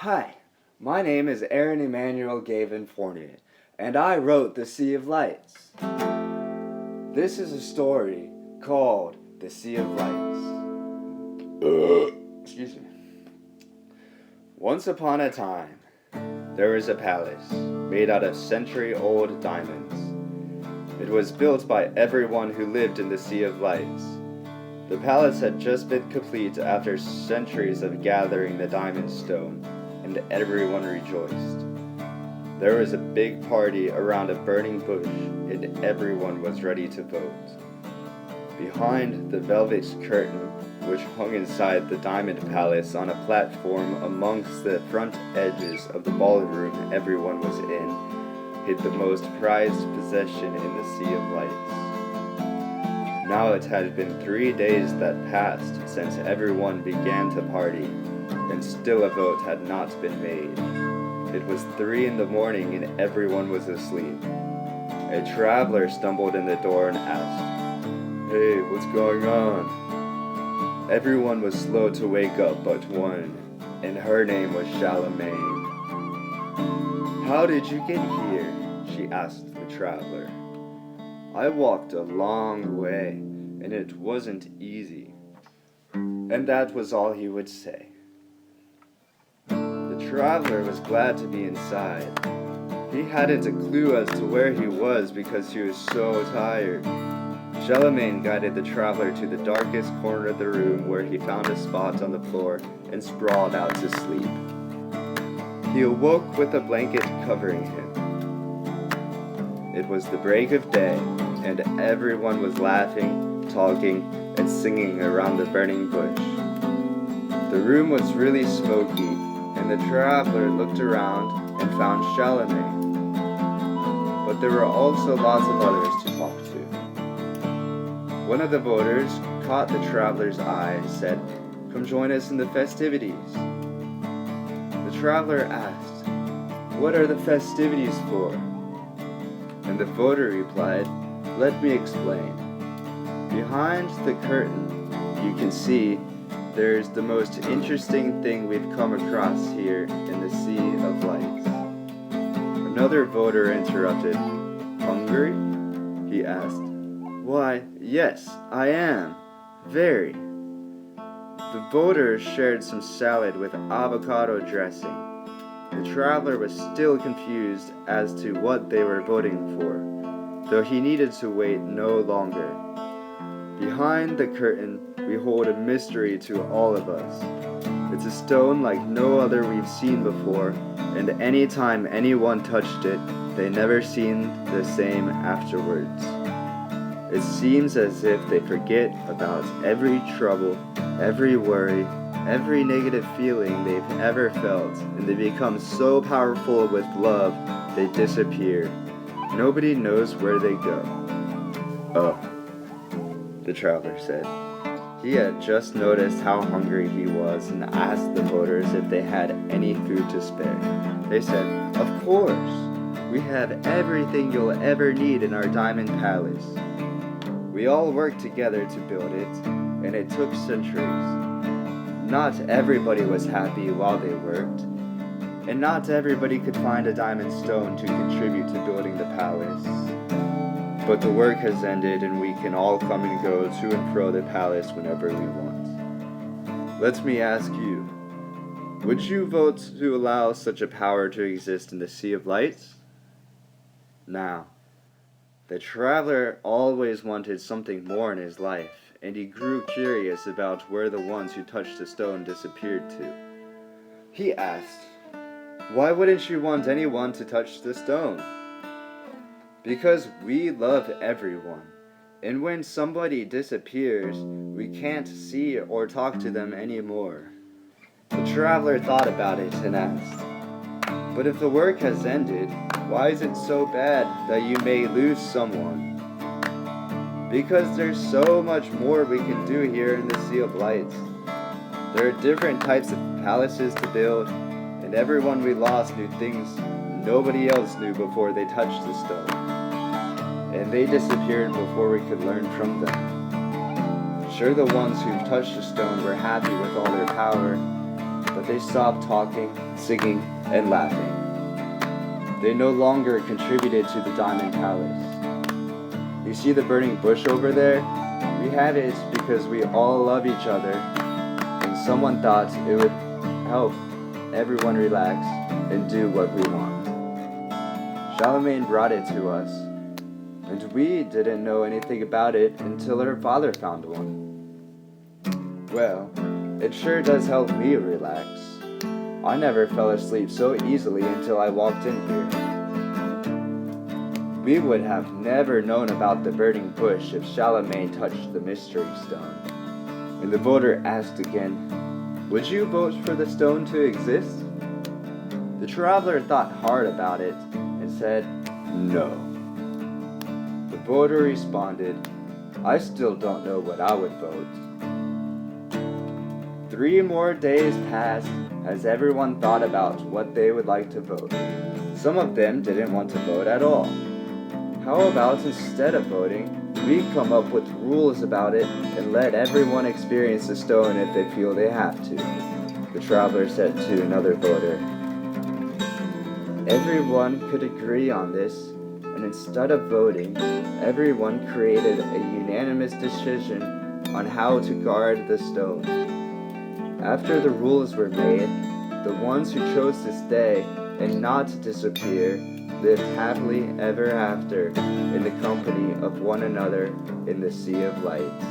Hi, my name is Aaron Emmanuel Gavin Fournier, and I wrote The Sea of Lights. This is a story called The Sea of Lights. Excuse me. Once upon a time, there was a palace made out of century-old diamonds. It was built by everyone who lived in the Sea of Lights. The palace had just been complete after centuries of gathering the diamond stone, and everyone rejoiced. There was a big party around a burning bush, and everyone was ready to vote. Behind the velvet curtain, which hung inside the diamond palace on a platform amongst the front edges of the ballroom everyone was in, hid the most prized possession in the Sea of Lights. Now it had been 3 days that passed since everyone began to party, and still a vote had not been made. It was 3 in the morning and everyone was asleep. A traveler stumbled in the door and asked, "Hey, what's going on?" Everyone was slow to wake up but one, and her name was Charlemagne. "How did you get here?" she asked the traveler. "I walked a long way, and it wasn't easy." And that was all he would say. The traveler was glad to be inside. He hadn't a clue as to where he was because he was so tired. Charlemagne guided the traveler to the darkest corner of the room where he found a spot on the floor and sprawled out to sleep. He awoke with a blanket covering him. It was the break of day, and everyone was laughing, talking, and singing around the burning bush. The room was really smoky, and the traveler looked around and found Charlemagne. But there were also lots of others to talk to. One of the voters caught the traveler's eye and said, "Come join us in the festivities." The traveler asked, "What are the festivities for?" And the voter replied, "Let me explain. Behind the curtain, you can see there's the most interesting thing we've come across here in the Sea of Lights." Another voter interrupted. "Hungry?" he asked. "Why, yes, I am. Very." The voters shared some salad with avocado dressing. The traveler was still confused as to what they were voting for, though he needed to wait no longer. Behind the curtain, we hold a mystery to all of us. It's a stone like no other we've seen before, and any time anyone touched it, they never seemed the same afterwards. It seems as if they forget about every trouble, every worry, every negative feeling they've ever felt, and they become so powerful with love, they disappear. Nobody knows where they go. "Oh," the traveler said. He had just noticed how hungry he was and asked the voters if they had any food to spare. They said, "Of course! We have everything you'll ever need in our diamond palace." We all worked together to build it, and it took centuries. Not everybody was happy while they worked, and not everybody could find a diamond stone to contribute to building the palace. But the work has ended, and we can all come and go to and fro the palace whenever we want. Let me ask you, would you vote to allow such a power to exist in the Sea of Lights? Now, the traveler always wanted something more in his life, and he grew curious about where the ones who touched the stone disappeared to. He asked, "Why wouldn't you want anyone to touch the stone?" "Because we love everyone, and when somebody disappears, we can't see or talk to them anymore." The traveler thought about it and asked, "But if the work has ended, why is it so bad that you may lose someone?" "Because there's so much more we can do here in the Sea of Lights. There are different types of palaces to build, and everyone we lost knew things nobody else knew before they touched the stone. And they disappeared before we could learn from them. Sure, the ones who touched the stone were happy with all their power, but they stopped talking, singing, and laughing. They no longer contributed to the Diamond Palace. You see the burning bush over there? We had it because we all love each other, and someone thought it would help everyone relax and do what we want. Charlemagne brought it to us, and we didn't know anything about it until her father found one. Well, it sure does help me relax. I never fell asleep so easily until I walked in here. We would have never known about the burning bush if Charlemagne touched the mystery stone. And the voter asked again, "Would you vote for the stone to exist?" The traveler thought hard about it and said, "No." The voter responded, "I still don't know what I would vote." 3 more days passed as everyone thought about what they would like to vote. Some of them didn't want to vote at all. How about instead of voting, we come up with rules about it and let everyone experience the stone if they feel they have to, the traveler said to another voter. Everyone could agree on this, and instead of voting, everyone created a unanimous decision on how to guard the stone. After the rules were made, the ones who chose to stay and not to disappear lived happily ever after in the company of one another in the Sea of Lights.